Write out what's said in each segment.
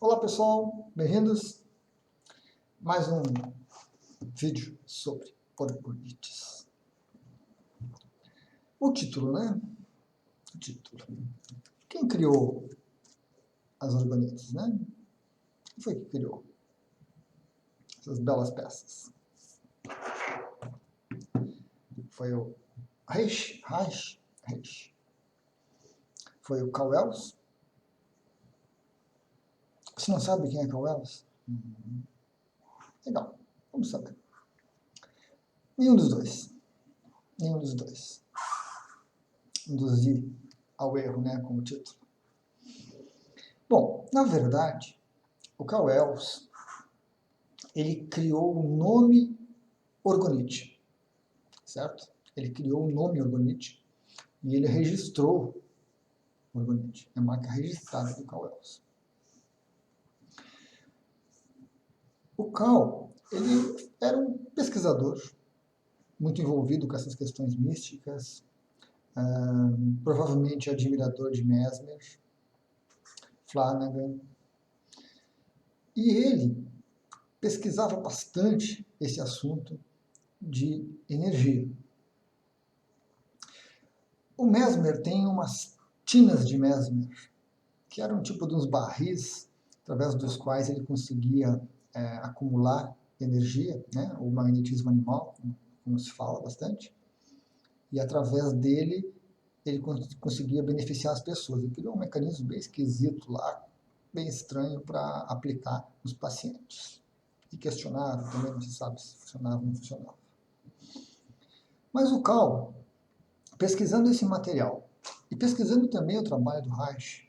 Olá pessoal, bem-vindos a mais um vídeo sobre orgonites. O título, né? O título. Quem criou as orgonites, né? Quem foi que criou essas belas peças? Foi o Reich. Foi o Cowells. Você não sabe quem é Cowells? Legal, vamos saber. Nenhum dos dois. Induzir ao erro, né, como título. Bom, na verdade, o Cowells, ele criou o nome orgonite, certo? Ele criou o nome orgonite e ele registrou o orgonite, é a marca registrada do Cowells. O Cal, ele era um pesquisador muito envolvido com essas questões místicas, provavelmente admirador de Mesmer, Flanagan, e ele pesquisava bastante esse assunto de energia. O Mesmer tem umas tinas de Mesmer, que eram tipo de uns barris, através dos quais ele conseguia acumular energia, né, o magnetismo animal, como se fala bastante, e através dele ele conseguia beneficiar as pessoas. Ele criou um mecanismo bem esquisito lá, bem estranho para aplicar nos pacientes. E questionaram, também não se sabe se funcionava ou não funcionava. Mas o Cal, pesquisando esse material, e pesquisando também o trabalho do Reich,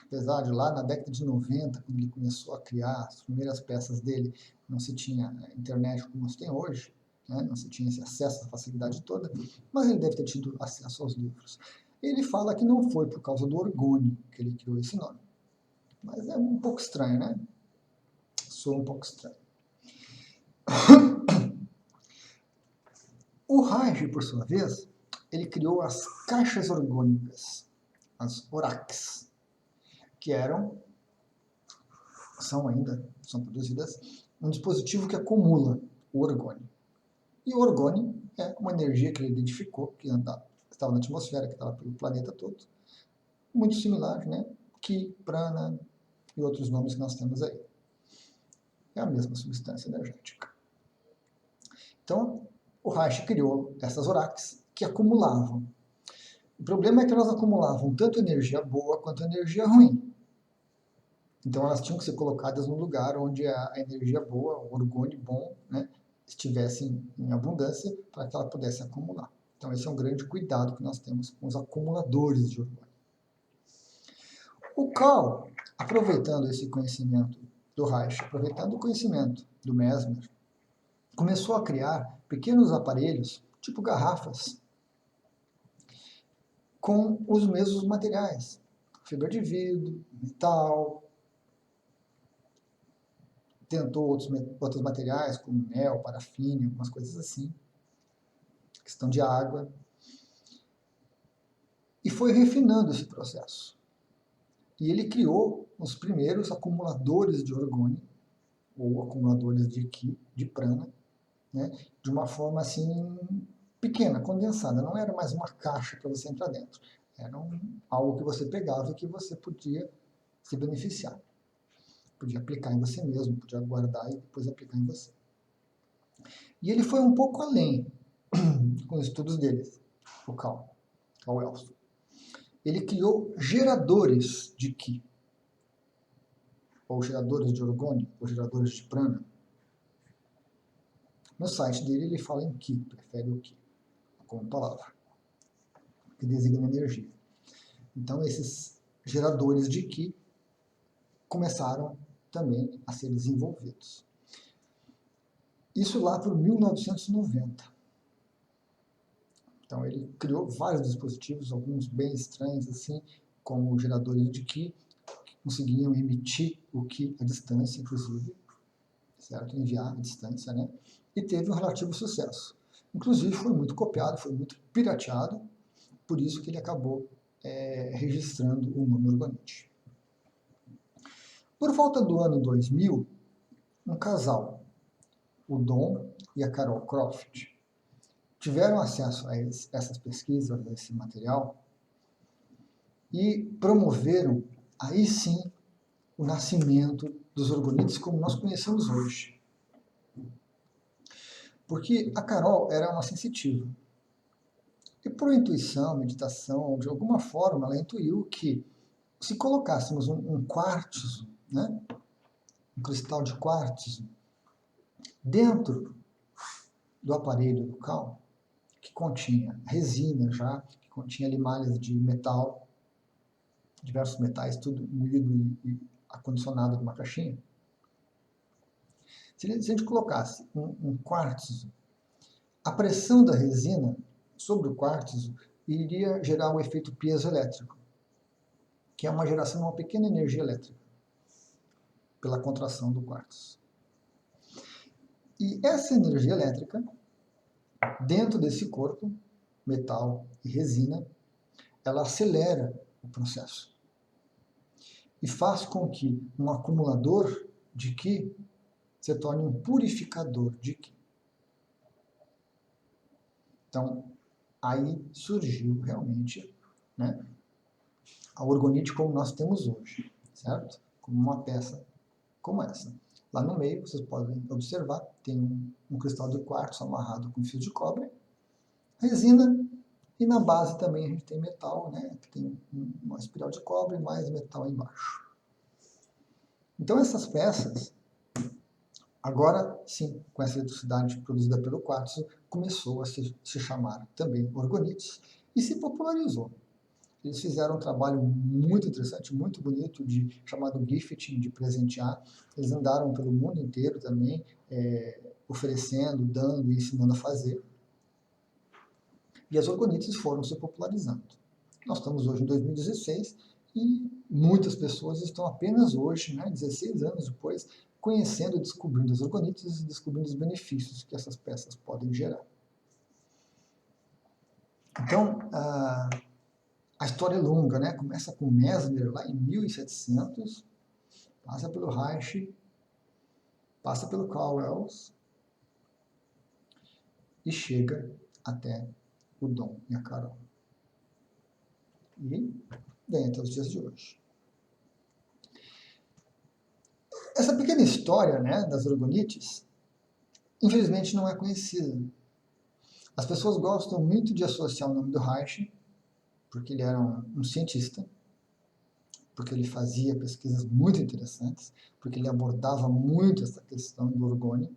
apesar de lá na década de 90, quando ele começou a criar as primeiras peças dele, não se tinha internet como se tem hoje, né? Não se tinha esse acesso, essa facilidade toda, mas ele deve ter tido acesso aos livros. Ele fala que não foi por causa do orgônio que ele criou esse nome. Mas é um pouco estranho, né? Soa um pouco estranho. O Reich, por sua vez, ele criou as caixas orgônicas, as ORACs, que são produzidas, um dispositivo que acumula o orgônio. E o orgônio é uma energia que ele identificou, que estava na atmosfera, que estava pelo planeta todo, muito similar, né? Ki, prana e outros nomes que nós temos aí. É a mesma substância energética. Então, o Reich criou essas ORACs que acumulavam. O problema é que elas acumulavam tanto energia boa quanto energia ruim. Então elas tinham que ser colocadas num lugar onde a energia boa, o orgônio bom, né, estivesse em abundância para que ela pudesse acumular. Então esse é um grande cuidado que nós temos com os acumuladores de orgônio. O Cal, aproveitando esse conhecimento do Reich, aproveitando o conhecimento do Mesmer, começou a criar pequenos aparelhos, tipo garrafas, com os mesmos materiais. Fibra de vidro, metal. Tentou outros materiais, como mel, parafina, algumas coisas assim. Questão de água. E foi refinando esse processo. E ele criou os primeiros acumuladores de orgônio, ou acumuladores de Ki, de prana, né, de uma forma assim pequena, condensada. Não era mais uma caixa para você entrar dentro. Era algo que você pegava e que você podia se beneficiar. Podia aplicar em você mesmo, podia guardar e depois aplicar em você. E ele foi um pouco além com os estudos dele, o Cowells. Ele criou geradores de Ki, ou geradores de orgônio, ou geradores de prana. No site dele ele fala em Ki, prefere o Ki como palavra, que designa energia. Então esses geradores de Ki começaram também a ser desenvolvidos. Isso lá por 1990. Então ele criou vários dispositivos, alguns bem estranhos assim, como geradores de Ki, que conseguiam emitir o Ki à distância, inclusive, certo? Enviar à distância, né? E teve um relativo sucesso. Inclusive foi muito copiado, foi muito pirateado, por isso que ele acabou registrando o nome orgonite. Por volta do ano 2000, um casal, o Don e a Carol Croft, tiveram acesso a essas pesquisas, a esse material, e promoveram, aí sim, o nascimento dos orgonites como nós conhecemos hoje. Porque a Carol era uma sensitiva. E por intuição, meditação, de alguma forma, ela intuiu que se colocássemos um quartzo, né, um cristal de quartzo, dentro do aparelho bucal, que continha resina já, que continha ali malhas de metal, diversos metais, tudo moído e acondicionado numa caixinha. Se a gente colocasse um quartzo, a pressão da resina sobre o quartzo iria gerar o efeito piezoelétrico, que é uma geração de uma pequena energia elétrica, pela contração do quartzo. E essa energia elétrica, dentro desse corpo, metal e resina, ela acelera o processo e faz com que um acumulador de Qi se torne um purificador de Qi. Então, aí surgiu realmente, né, a orgonite como nós temos hoje, certo? Como uma peça como essa. Lá no meio, vocês podem observar, tem um cristal de quartzo amarrado com fio de cobre, resina, e na base também a gente tem metal, né, que tem uma espiral de cobre e mais metal embaixo. Então essas peças, agora sim, com essa eletricidade produzida pelo quartzo, começou a se chamar também orgonites e se popularizou. Eles fizeram um trabalho muito interessante, muito bonito, chamado gifting, de presentear. Eles andaram pelo mundo inteiro também, oferecendo, dando e ensinando a fazer. E as orgonites foram se popularizando. Nós estamos hoje em 2016 e muitas pessoas estão apenas hoje, né, 16 anos depois, conhecendo e descobrindo as orgonites e descobrindo os benefícios que essas peças podem gerar. Então, a história é longa, né? Começa com Mesmer lá em 1700, passa pelo Reich, passa pelo Carl Wells e chega até o Don e a Carol. E vem até os dias de hoje. Essa pequena história, né, das orgonites, infelizmente não é conhecida. As pessoas gostam muito de associar o nome do Reich, porque ele era um cientista, porque ele fazia pesquisas muito interessantes, porque ele abordava muito essa questão do orgônio,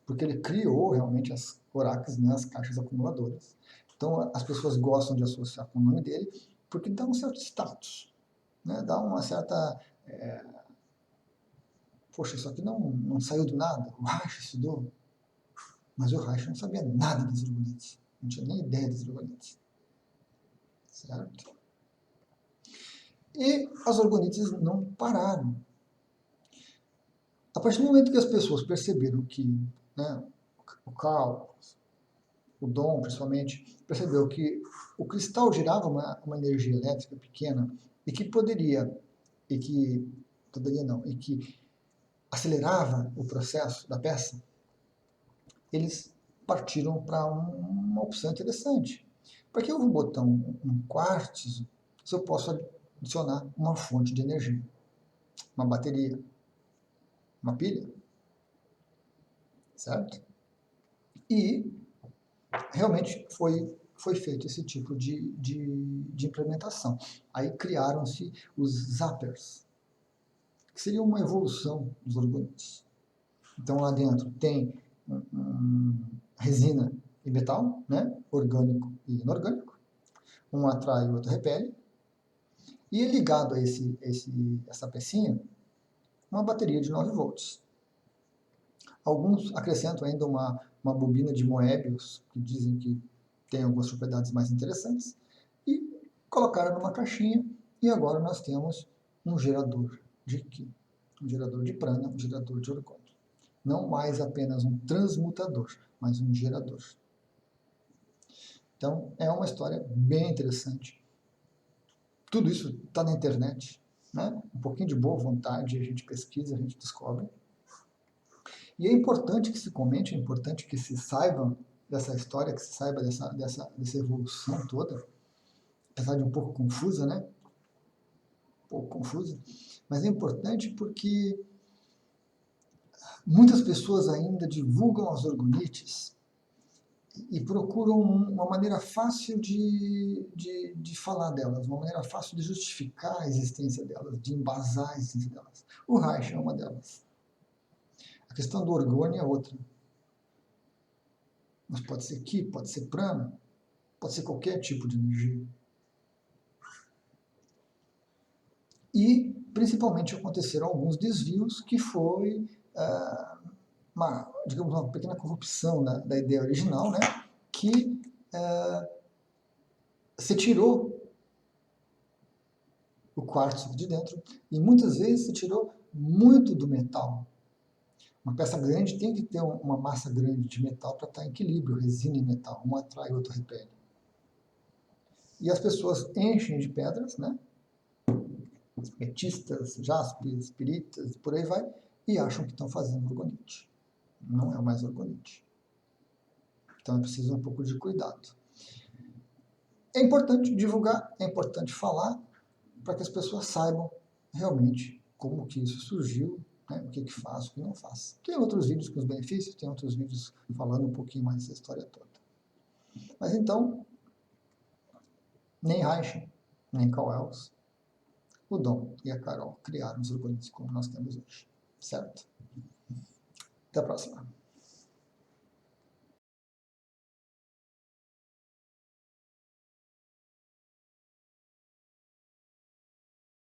porque ele criou realmente as Corax, né, as caixas acumuladoras. Então as pessoas gostam de associar com o nome dele, porque dá um certo status, né, dá uma certa... Poxa, isso aqui não saiu do nada, o Reich estudou. Mas o Reich não sabia nada das orgonites, não tinha nem ideia das orgonites. Certo? E as orgonites não pararam. A partir do momento que as pessoas perceberam que, né, o Carl, o Don principalmente, percebeu que o cristal gerava uma energia elétrica pequena e que acelerava o processo da peça, eles partiram para uma opção interessante. Para que eu vou botar um quartzo se eu posso adicionar uma fonte de energia? Uma bateria, uma pilha, certo? E realmente foi feito esse tipo de implementação. Aí criaram-se os zappers, que seria uma evolução dos orgonites. Então lá dentro tem resina e metal, né? Orgânico e inorgânico. Um atrai e o outro repele. E é ligado a essa pecinha uma bateria de 9 volts. Alguns acrescentam ainda uma bobina de Moebius, que dizem que tem algumas propriedades mais interessantes, e colocaram numa caixinha, e agora nós temos um gerador de Qi, um gerador de prana, um gerador de orgônio. Não mais apenas um transmutador, mas um gerador. Então, é uma história bem interessante. Tudo isso está na internet. né? Um pouquinho de boa vontade, a gente pesquisa, a gente descobre. E é importante que se comente, é importante que se saiba dessa história, que se saiba dessa evolução toda, apesar de um pouco confusa, né? Um pouco confusa, mas é importante porque muitas pessoas ainda divulgam as orgonites e procuram uma maneira fácil de falar delas, uma maneira fácil de justificar a existência delas, de embasar a existência delas. O Reich é uma delas. A questão do orgônio é outra. Mas pode ser Ki, pode ser prana, pode ser qualquer tipo de energia. E, principalmente, aconteceram alguns desvios que foi, digamos, uma pequena corrupção da ideia original, né? Que se tirou o quartzo de dentro e muitas vezes se tirou muito do metal. Uma peça grande tem que ter uma massa grande de metal para estar em equilíbrio, resina e metal, um atrai, o outro repele. E as pessoas enchem de pedras, né? Metistas, jaspes, piritas, por aí vai, e acham que estão fazendo orgonite. Não é mais orgonite. Então é preciso um pouco de cuidado. É importante divulgar, é importante falar, para que as pessoas saibam realmente como que isso surgiu, né, o que faz, o que não faz. Tem outros vídeos com os benefícios, tem outros vídeos falando um pouquinho mais dessa história toda. Mas então, nem Reich, nem Cowells, o Dom e a Carol criaram os orgonites como nós temos hoje. Certo? Até a próxima.